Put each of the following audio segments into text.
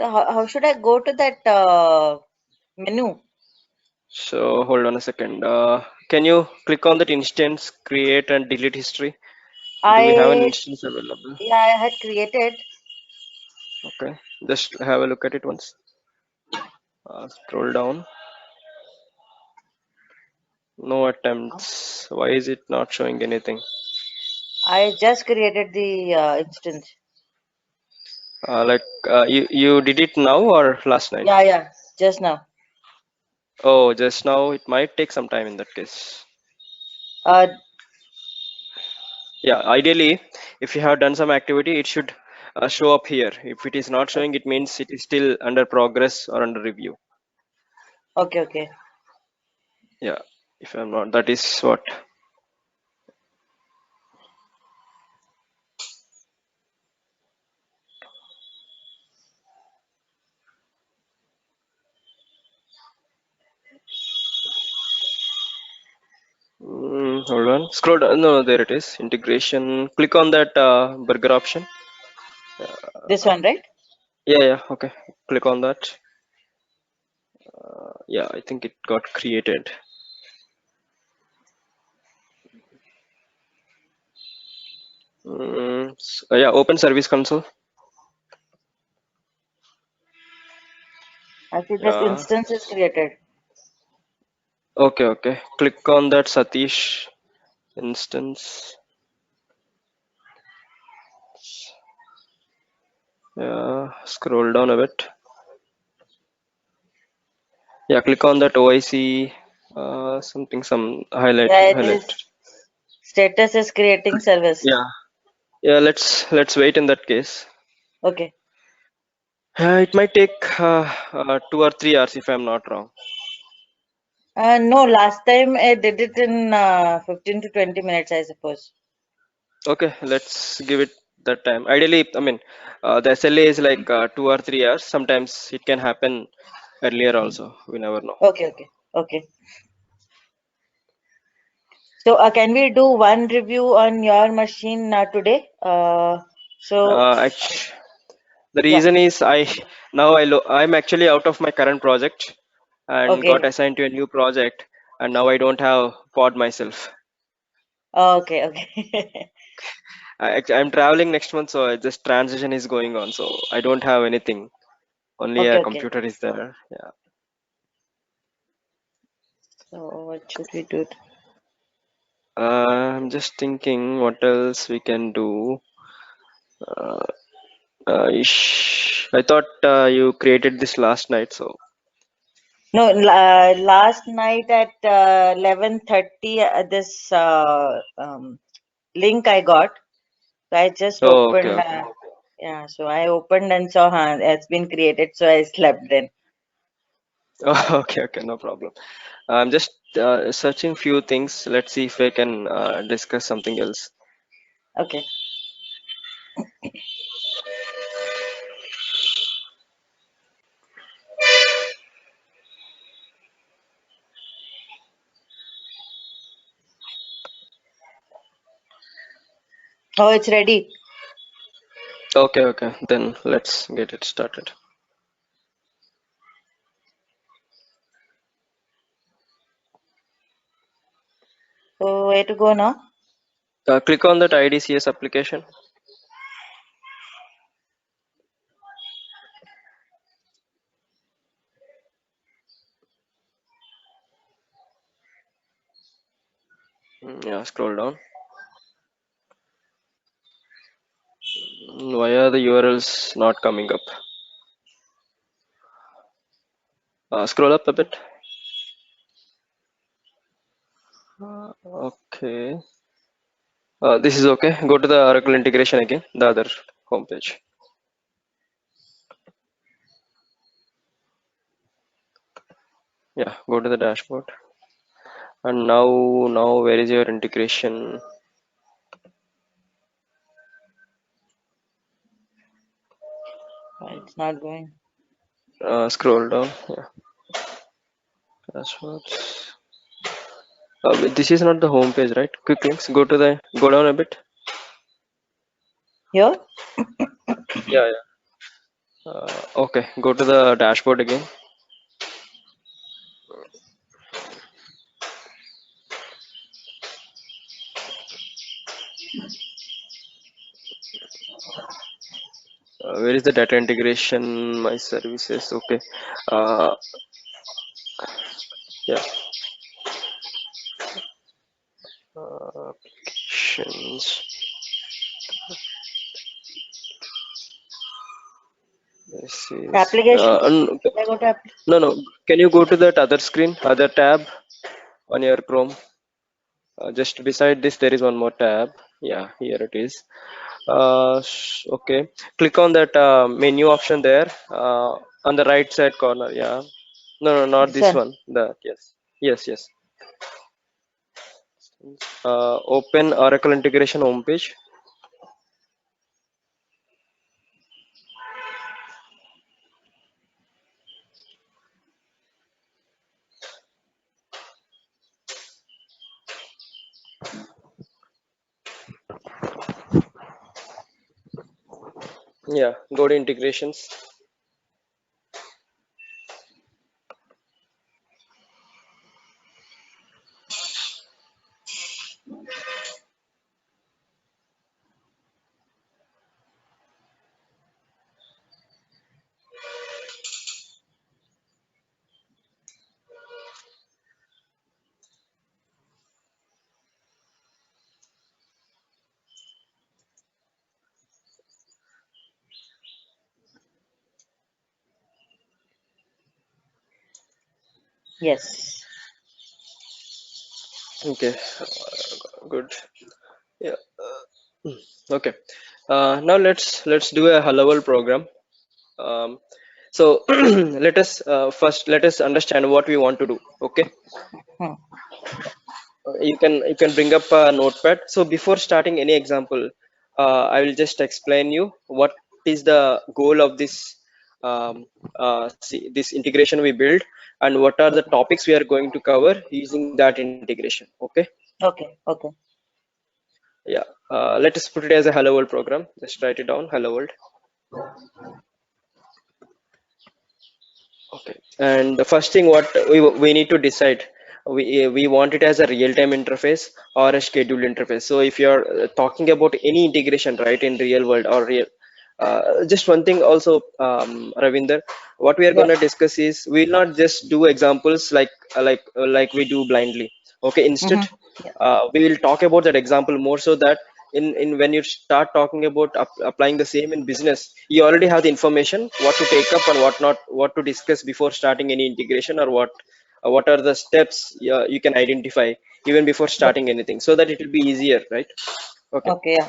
So how should I go to that menu? So hold on a second. Can you click on that instance, create and delete history? Do we have an I instance available? Yeah, I had created. Okay, just have a look at it once. Scroll down. No attempts. Why is it not showing anything? I just created the instance. You did it now or last night? Yeah, just now. Oh, just now. It might take some time in that case. Uh, Yeah, ideally, if you have done some activity, it should show up here. If it is not showing, it means it is still under progress or under review. okay. Yeah, if I'm not, that is what. Hold on. Scroll down. No, there it is. Integration. Click on that burger option. This one, right? Yeah. Okay. Click on that. Yeah, I think it got created. Yeah, open service console. I see this Yeah. instance is created. Okay. Click on that Satish instance. Yeah. Scroll down a bit. Yeah. Click on that OIC. Some highlight. Yeah, it is. Status is creating service. Yeah. Yeah. Let's wait in that case. Okay. It might take 2 or 3 hours if I'm not wrong. No, last time I did it in 15 to 20 minutes, I suppose. Okay, let's give it that time. Ideally, I mean, the SLA is like 2 or 3 hours. Sometimes it can happen earlier also. We never know. Okay. So can we do one review on your machine today? So Actually, the yeah, reason is I'm actually out of my current project and got okay, assigned to a new project, and now I don't have pod myself. okay. I'm traveling next month, so this transition is going on. So I don't have anything. Only a Okay. computer is there. Yeah. So what should we do? I'm just thinking what else we can do. Uh, I thought you created this last night, so No, last night at 11:30, this link I got. So I just okay, opened. okay. Yeah, so I opened and saw it's been created. So I slept then. Okay, no problem. I'm just searching few things. Let's see if I can discuss something else. Okay. Oh, it's ready. Okay. Then let's get it started. So where to go now? Click on that IDCS application. Yeah, scroll down. Why are the URLs not coming up? Scroll up a bit. Okay. This is okay. Go to the Oracle integration again, the other homepage. Yeah, go to the dashboard. And now where is your integration? It's not going. Scroll down. Yeah, dashboards. But this is not the home page, right? Quick links. Go down a bit. Here? Yeah. Okay, go to the dashboard again. Where is the data integration? My services. Okay. Uh, yeah. Applications. This is. Applications. I go to No, no. Can you go to that other screen, other tab on your Chrome? Just beside this, there is one more tab. Yeah, here it is. Okay. Click on that menu option there on the right side corner. Yeah. No, no, not this this one. one. The yes, yes, yes. Open Oracle integration homepage. Yeah, go to integrations. Yes. Okay, good. Yeah. Okay. Now let's do a level program. Um, so let us understand what we want to do. Okay. Hmm. You can bring up a notepad. So before starting any example, I will just explain you what is the goal of this this integration we build, and what are the Okay. topics we are going to cover using that integration. Okay. Okay. Okay. Yeah. Let us put it as a hello world program. Just write it down, hello world. Okay. And the first thing what we need to decide, we want it as a real-time interface or a scheduled interface. So if you're talking about any integration, right, in real world or real, just one thing also, Ravinder, what we are Yeah. going to discuss is we'll not just do examples like we do blindly. Okay. Instead, Mm-hmm. Yeah. we will talk about that example more, so that in when you start talking about applying the same in business, you already have the information what to take up and what not, what to discuss before starting any integration, or what are the steps you can identify even before Yeah. starting anything, so that it will be easier, right? Okay. Okay. Yeah.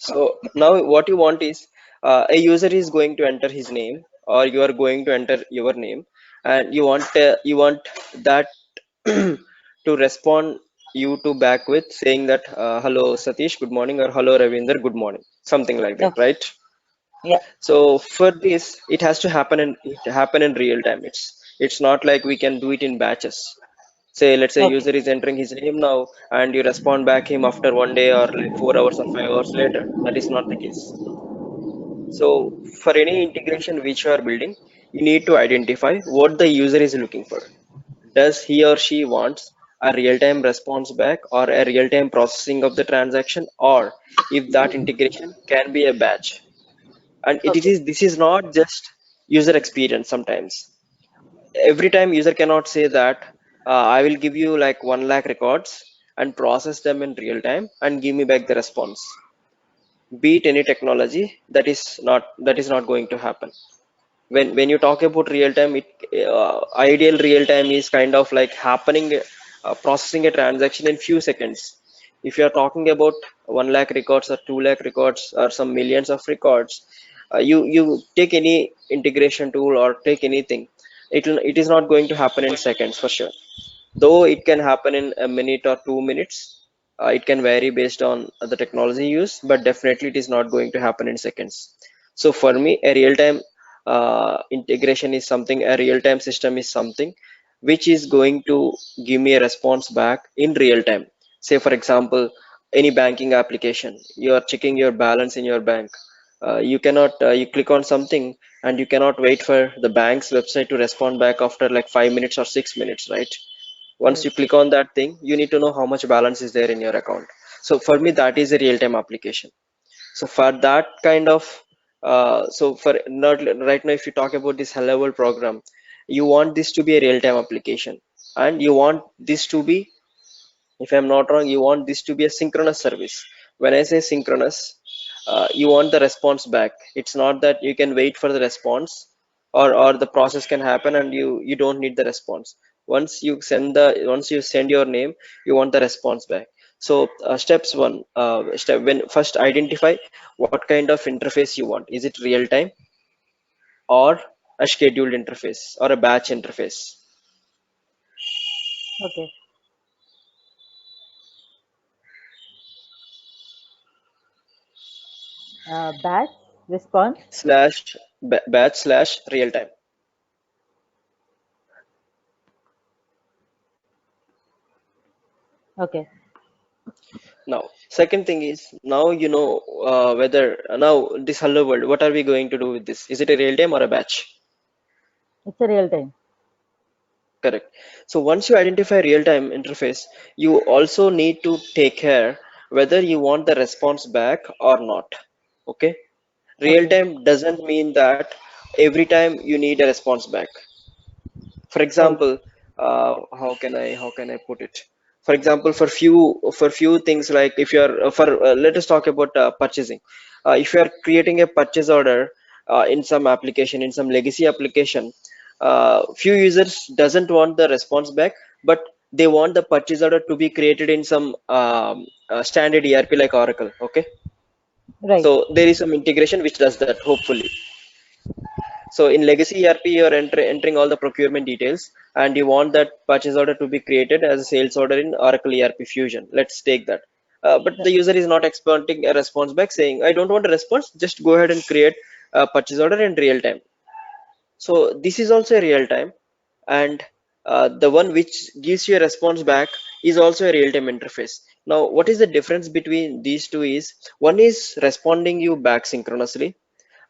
So now what you want is, a user is going to enter his name, or you are going to enter your name, and you want that to respond you to back with saying that, hello Satish, good morning, or hello Ravinder, good morning, something like that, Okay. right? Yeah. So for this, it has to happen in real time. It's not like we can do it in batches. Say, let's say Okay. user is entering his name now, and you respond back him after 1 day, or like 4 hours or 5 hours later. That is not the case. So for any integration which you are building, you need to identify what the user is looking for. Does he or she wants a real-time response back, or a real-time processing of the transaction, or if that integration can be a batch? And it Okay. is this is not just user experience. Sometimes every time user cannot say that, I will give you like 1 lakh records and process them in real time and give me back the response. Beat any technology, that is not going to happen. When you talk about real time, it ideal real time is kind of like happening, processing a transaction in few seconds. If you are talking about 1 lakh records or 2 lakh records or some millions of records, you take any integration tool or take anything, it is not going to happen in seconds for sure. Though it can happen in a minute or 2 minutes, it can vary based on the technology used, but definitely it is not going to happen in seconds. So for me, a real-time integration is something, a real-time system is something which is going to give me a response back in real time. Say for example, any banking application, you are checking your balance in your bank. You cannot you click on something and you cannot wait for the bank's website to respond back after like 5 minutes or 6 minutes, right? Once Right. you click on that thing, you need to know how much balance is there in your account. So for me, that is a real-time application. So for that kind of so for not right now, if you talk about this hello world program, you want this to be a real-time application, and you want this to be, if I'm not wrong, you want this to be a synchronous service. When I say synchronous, you want the response back. It's not that you can wait for the response, or the process can happen and you don't need the response. Once you send your name, you want the response back. So steps one, step when first identify what kind of interface you want. Is it real time or a scheduled interface or a batch interface? Okay. Batch response. Slash batch slash real time. Okay. Now, second thing is, now you know whether now this hello world, what are we going to do with this? Is it a real time or a batch? It's a real time. Correct. So once you identify real time interface, you also need to take care whether you want the response back or not. Okay. Real Okay. time doesn't mean that every time you need a response back. For Right. example, how can I put it? For example, for few things, like if you're for let us talk about purchasing. If you are creating a purchase order in some application, in some legacy application, few users doesn't want the response back, but they want the purchase order to be created in some standard ERP like Oracle. Okay, Right. so there is some integration which does that, hopefully. So in legacy ERP, you're entering all the procurement details, and you want that purchase order to be created as a sales order in Oracle ERP Fusion. Let's take that. But Yeah. the user is not expecting a response back saying, I don't want a response, just go ahead and create a purchase order in real time. So this is also a real time, and the one which gives you a response back is also a real time interface. Now, what is the difference between these two is, one is responding you back synchronously,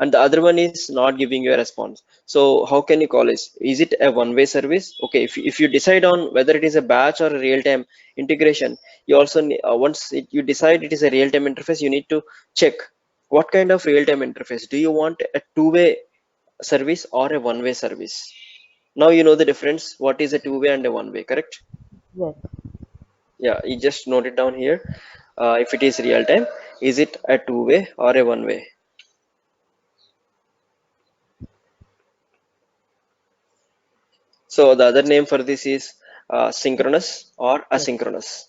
and the other one is not giving you a response. So how can you call this? Is it a one-way service? Okay, if you decide on whether it is a batch or a real-time integration, you also you decide it is a real-time interface, you need to check what kind of real-time interface. Do you want a two-way service or a one-way service? Now you know the difference. What is a two-way and a one-way, correct? Yes. Yeah, you just note it down here. If it is real-time, is it a two-way or a one-way? So the other name for this is synchronous or Yes. asynchronous.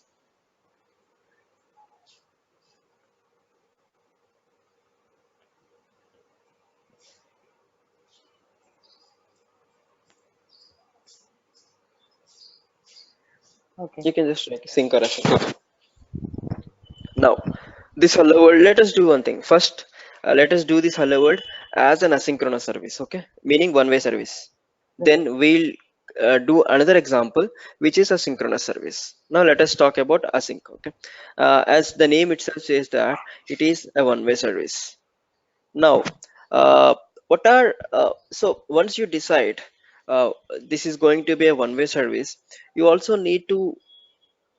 Okay. You can just like sync or async. Now, this hello world, let us do one thing. First, let us do this hello world as an asynchronous service, okay? Meaning one-way service. Right. Then we'll do another example, which is a synchronous service. Now let us talk about async, okay? As the name itself says that it is a one-way service. Now, what are so once you decide uh, this is going to be a one-way service, you also need to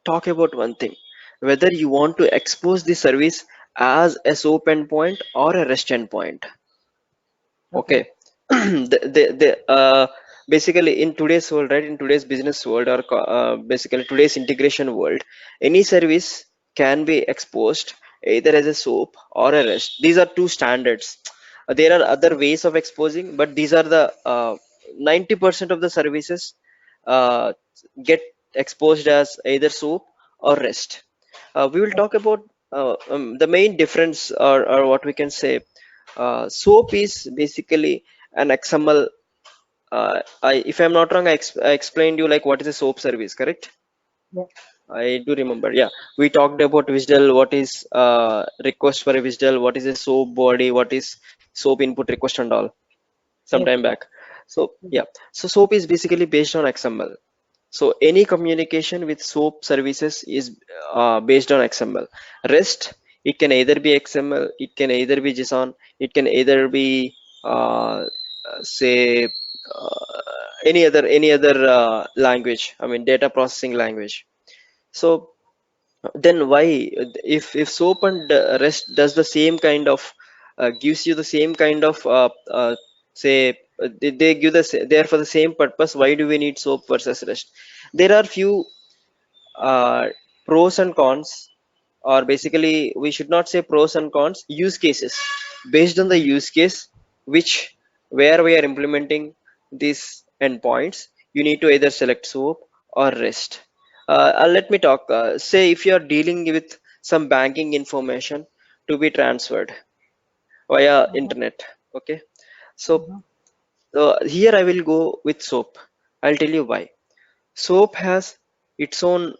talk about one thing, whether you want to expose the service as a SOAP endpoint or a REST endpoint. Okay. Okay. Basically in today's world, right, in today's business world, or basically today's integration world, any service can be exposed either as a SOAP or a REST. These are two standards. There are other ways of exposing, but these are the 90% of the services uh, get exposed as either SOAP or REST. We will talk Okay. about the main difference, or what we can say. SOAP is basically an XML. If I'm not wrong, I explained you like what is a SOAP service, correct? Yeah. I do remember. Yeah, we talked about WSDL, what is request for a WSDL, what is a SOAP body, what is SOAP input request and all, some Yes. time back. So Yes. yeah, so SOAP is basically based on XML. So any communication with SOAP services is based on XML. REST It can either be XML, it can either be JSON, it can either be say any other language. I mean data processing language. So then why, if SOAP and REST does the same kind of gives you the same kind of say they give they are for the same purpose, why do we need SOAP versus REST? There are few uh, pros and cons, or basically we should not say pros and cons, use cases. Based on the use case, which where we are implementing these endpoints, you need to either select SOAP or REST. Let me talk, say if you are dealing with some banking information to be transferred via Uh-huh. internet. Okay, so Uh-huh. here I will go with SOAP. I'll tell you why. SOAP has its own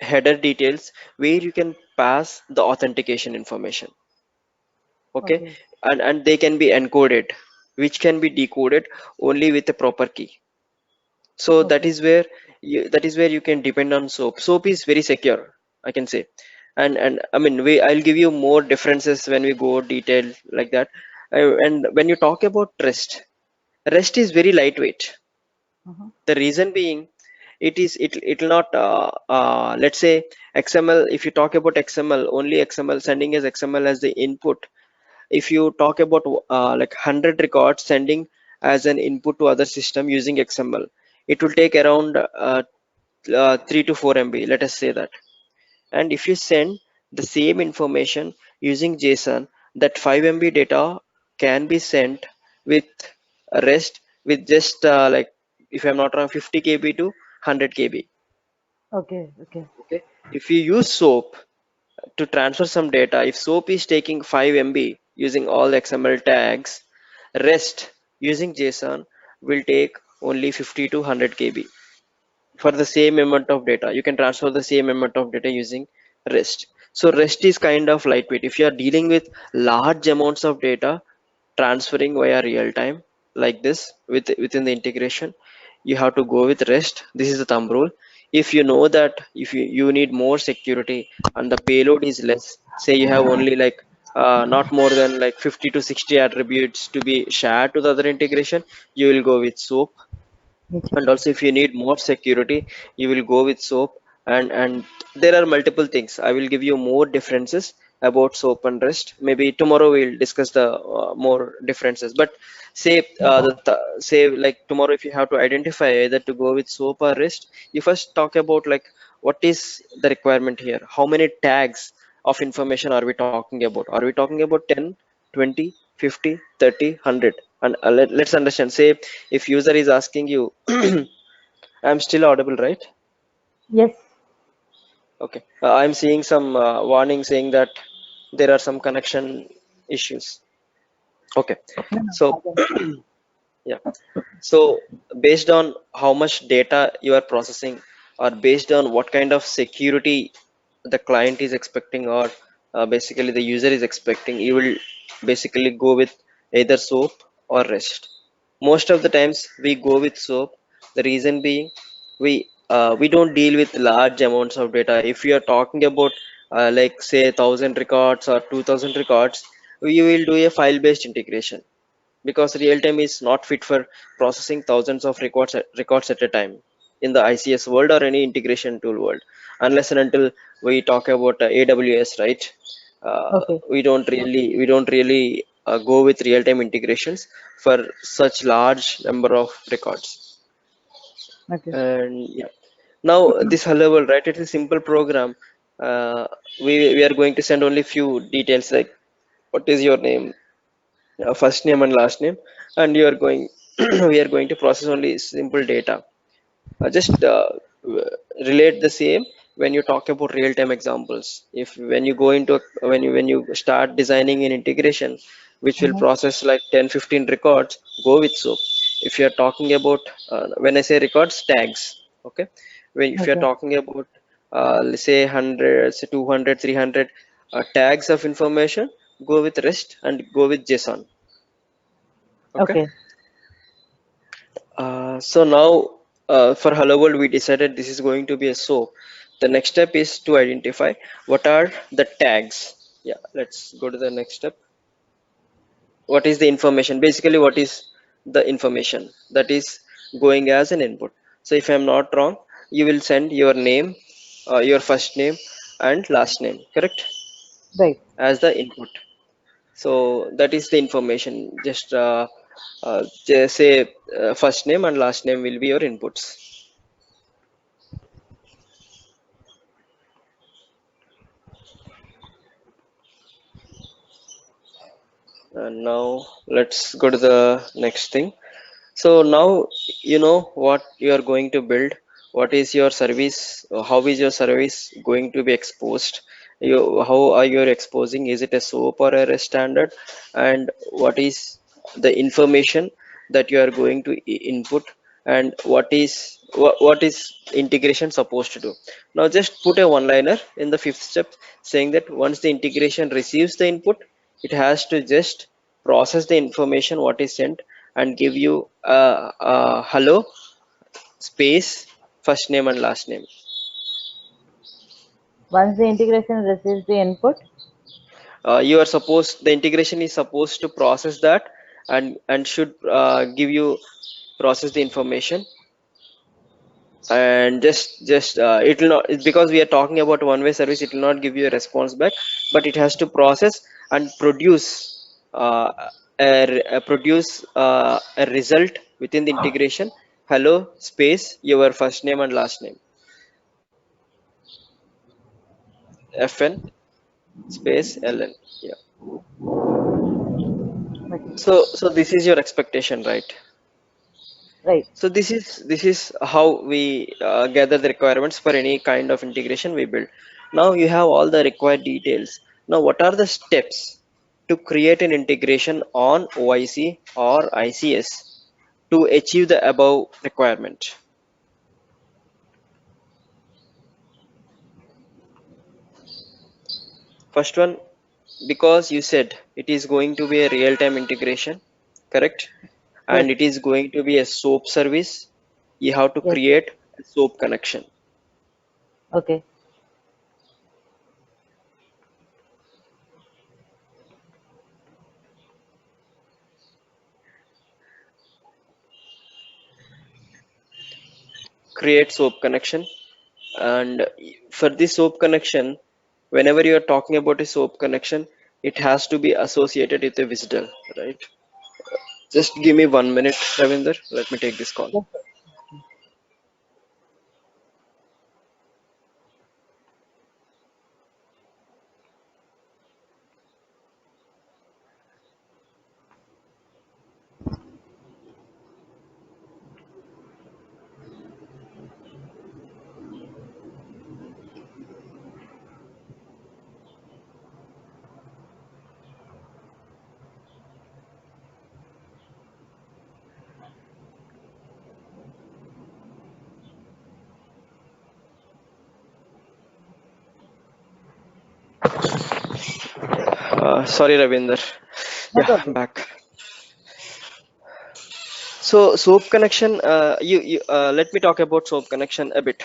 header details where you can pass the authentication information. Okay, Okay. and they can be encoded, which can be decoded only with a proper key. So that Okay. is where you can depend on SOAP. SOAP is very secure, I can say. And I mean, I'll give you more differences when we go detailed like that. And when you talk about REST is very lightweight. Uh-huh. The reason being, it'll not let's say XML. If you talk about XML, only XML, sending as XML as the input. If you talk about like 100 records sending as an input to other system using XML, it will take around 3 to 4 MB, let us say that. And if you send the same information using JSON, that 5 MB data can be sent with REST with just like, if I'm not wrong, 50 KB to 100 KB. Okay. Okay. Okay. If you use SOAP to transfer some data, if SOAP is taking 5 MB using all XML tags, REST using JSON will take only 50 to 100 KB. For the same amount of data, you can transfer the same amount of data using REST. So REST is kind of lightweight. If you are dealing with large amounts of data transferring via real time like this within the integration, you have to go with REST. This is the thumb rule. If you know that if you need more security and the payload is less, say you have only like not more than like 50 to 60 attributes to be shared to the other integration, you will go with SOAP. And also if you need more security, you will go with SOAP. And there are multiple things. I will give you more differences about SOAP and REST. Maybe tomorrow we'll discuss the more differences. But say say like tomorrow, if you have to identify either to go with SOAP or REST, you first talk about like what is the requirement here, how many tags of information are we talking about. Are we talking about 10, 20, 50, 30, 100? And let's understand, say if user is asking you, I'm still audible, right? Yes. Okay. I'm seeing some warning saying that there are some connection issues. Okay. No, no, I So, can. yeah. So, based on how much data you are processing, or based on what kind of security the client is expecting, or basically the user is expecting, you will basically go with either SOAP or REST. Most of the times we go with SOAP. The reason being, we don't deal with large amounts of data. If you are talking about like say 1,000 records or 2,000 records, we will do a file-based integration, because real time is not fit for processing thousands of records at a time in the ICS world or any integration tool world, unless and until we talk about AWS, right? Okay. We don't really go with real time integrations for such large number of records. Okay. And yeah, now this hello world, right? It's a simple program. Uh, we are going to send only few details like what is your name, first name and last name, and you are going we are going to process only simple data. Just relate the same when you talk about real-time examples. If when you go into when you start designing an integration which will Uh-huh. process like 10, 15 records, go with SOAP. If you are talking about when I say records, tags. Okay, if you are Okay. talking about let's say 100, say 200, 300 tags of information, go with REST and go with JSON. Okay. Okay. So now for Hello World, we decided this is going to be a SOAP. The next step is to identify what are the tags Yeah, let's go to the next step. What is the information? Basically, what is the information that is going as an input? So if I'm not wrong, you will send your name, your first name and last name, correct, Right. as the input. So that is the information. Just say first name and last name will be your inputs. And now let's go to the next thing. So now you know what you are going to build. What is your service? How is your service going to be exposed? How are you exposing? Is it a SOAP or a REST standard? And what is the information that you are going to input? And what is integration supposed to do? Now just put a one-liner in the fifth step, saying that once the integration receives the input, it has to just process the information what is sent and give you hello space first name and last name. Once the integration receives the input, You are supposed, the integration is supposed to process that and should give you process the information, and just it will not, because we are talking about one way service, it will not give you a response back, but it has to process and produce uh, a result within the integration. Hello space your first name and last name, fn space ln. Yeah. okay. So this is your expectation, right? Right. So this is how we gather the requirements for any kind of integration we build. Now you have all the required details. Now what are the steps to create an integration on OIC or ICS to achieve the above requirement? First one, because you said it is going to be a real-time integration, correct? Yes. And it is going to be a SOAP service. You have to Yes. create a SOAP connection. Okay. Create SOAP connection. And for this SOAP connection, whenever you are talking about a SOAP connection, it has to be associated with a WSDL, right? Just give me 1 minute, Ravinder. Let me take this call. Yes. Sorry, Ravinder. No Yeah, problem. back. So SOAP connection, let me talk about SOAP connection a bit.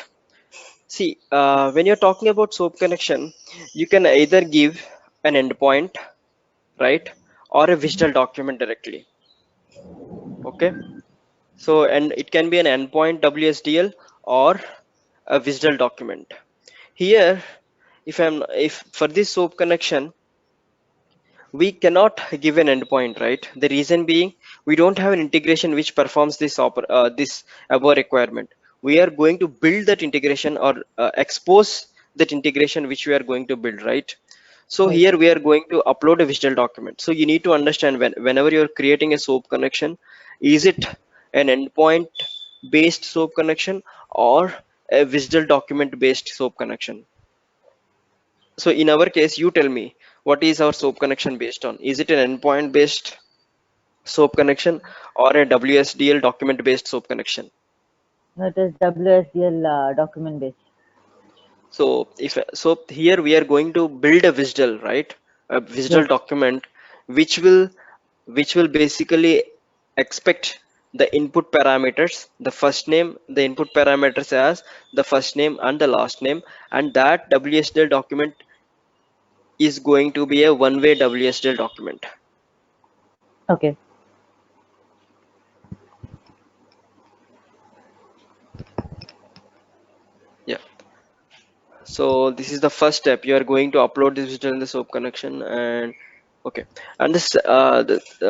See, when you're talking about SOAP connection, you can either give an endpoint, right, or a visual document directly. Okay. So, and it can be an endpoint WSDL or a visual document. Here, if for this SOAP connection, we cannot give an endpoint, right? The reason being, we don't have an integration which performs this above requirement. We are going to build that integration or expose that integration which we are going to build, right? So Right. here we are going to upload a visual document. So you need to understand, whenever you're creating a SOAP connection, is it an endpoint based SOAP connection or a visual document based SOAP connection? So in our case, you tell me, what is our SOAP connection based on? Is it an endpoint based SOAP connection or a WSDL document based SOAP connection? No, it is WSDL document based. So here we are going to build a WSDL, right? A Yes. WSDL document which will basically expect the input parameters, the first name, the input parameters as the first name and the last name, and that WSDL document is going to be a one-way WSDL document. Okay. Yeah. So this is the first step. You are going to upload this digital in the SOAP connection, and okay. And this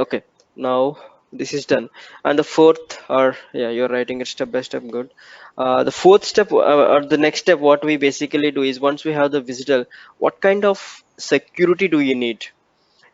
okay. Now this is done. And the fourth, or yeah, you're writing it step by step. Good. The fourth step, or the next step, what we basically do is once we have the visitor, what kind of security do you need?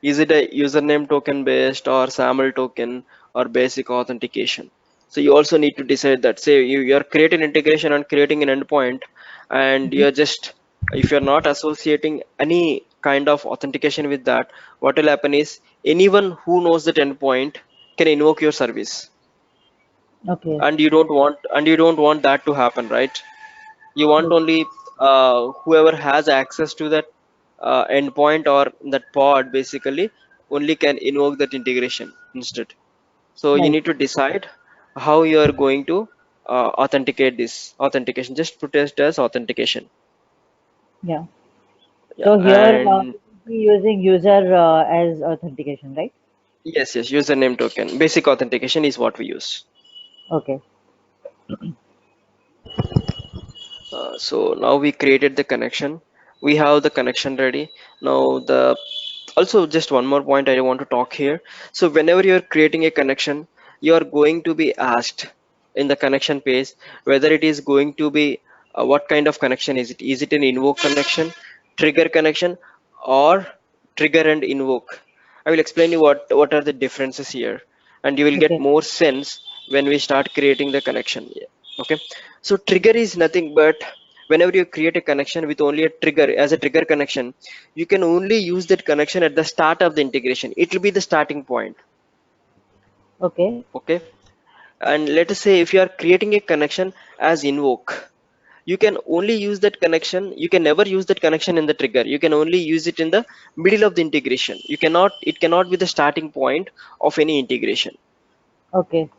Is it a username token based or SAML token or basic authentication? So you also need to decide that. Say you're creating integration and creating an endpoint, and Mhm. you're just, if you're not associating any kind of authentication with that, what will happen is anyone who knows that endpoint can invoke your service, Okay. and you don't want that to happen, right? You want Yes. only whoever has access to that endpoint or that pod basically only can invoke that integration instead. So you Right. need to decide how you are going to authenticate this authentication. Just put it as authentication. Yeah. Yeah, So here and we will be using user as authentication, right? yes, username token. Basic authentication is what we use. Okay. So now we created the connection. We have the connection ready. Now the also just one more point I want to talk here. So whenever you're creating a connection, you are going to be asked in the connection page whether it is going to be what kind of connection is it? Is it an invoke connection, trigger connection, or trigger and invoke? I will explain you what are the differences here, and you will get Okay. more sense when we start creating the connection. Okay, so trigger is nothing but whenever you create a connection with only a trigger as a trigger connection, you can only use that connection at the start of the integration. It will be the starting point. Okay. Okay, and let us say if you are creating a connection as invoke, you can only use that connection. You can never use that connection in the trigger. You can only use it in the middle of the integration. It cannot be the starting point of any integration. Okay.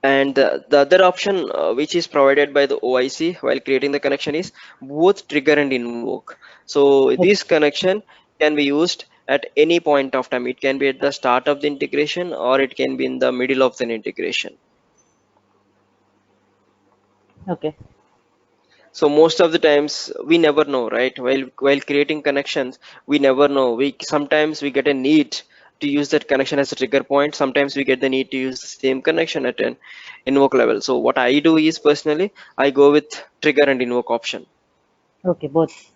And the other option which is provided by the OIC while creating the connection is both trigger and invoke. So this Okay. connection can be used at any point of time. It can be at the start of the integration or it can be in the middle of the integration. Okay. So most of the times we never know, right? While creating connections, we never know. We sometimes we get a need to use that connection as a trigger point. Sometimes we get the need to use the same connection at an invoke level. So what I do is personally I go with trigger and invoke option. Okay. Both.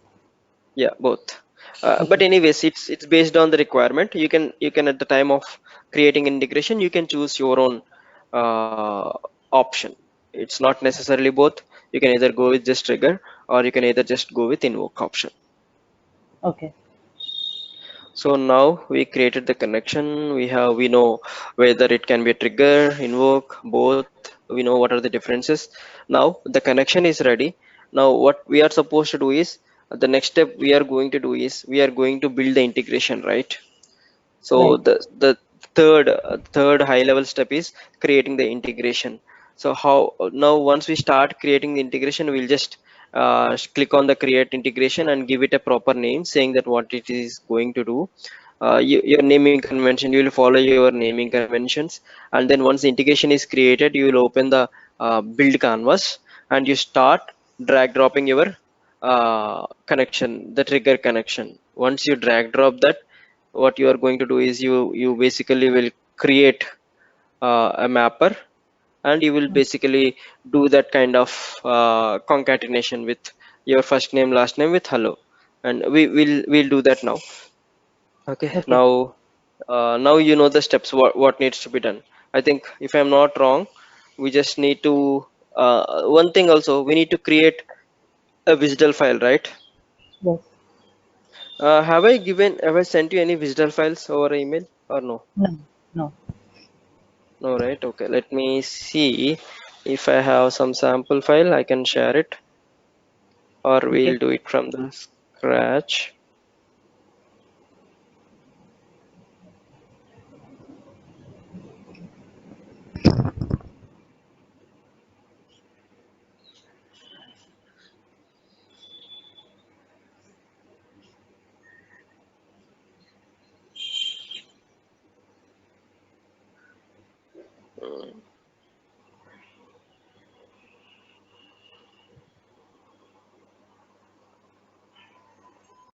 Yeah, both. But Okay. anyways, it's based on the requirement. You can at the time of creating integration, you can choose your own option. It's not necessarily both. You can either go with just trigger or you can either just go with invoke option. Okay. So now we created the connection. We know whether it can be a trigger, invoke, both. We know what are the differences. Now the connection is ready. Now what we are supposed to do is the next step we are going to do is we are going to build the integration, right? So Right. the third high level step is creating the integration. So how now once we start creating the integration, we'll just click on the create integration and give it a proper name, saying that what it is going to do. Your naming convention, you will follow your naming conventions, and then once the integration is created, you will open the build canvas and you start drag dropping your connection, the trigger connection. Once you drag drop that, what you are going to do is you basically will create a mapper, and you will Mm. basically do that kind of concatenation with your first name last name with hello, and we'll do that now. Okay, Okay. now you know the steps what needs to be done. I think if I'm not wrong, we just need to one thing also, we need to create a visual file, right? Yes. Have I sent you any visual files over email or no? No. No. No, right? Okay, let me see if I have some sample file I can share it, or Okay. we'll do it from the scratch.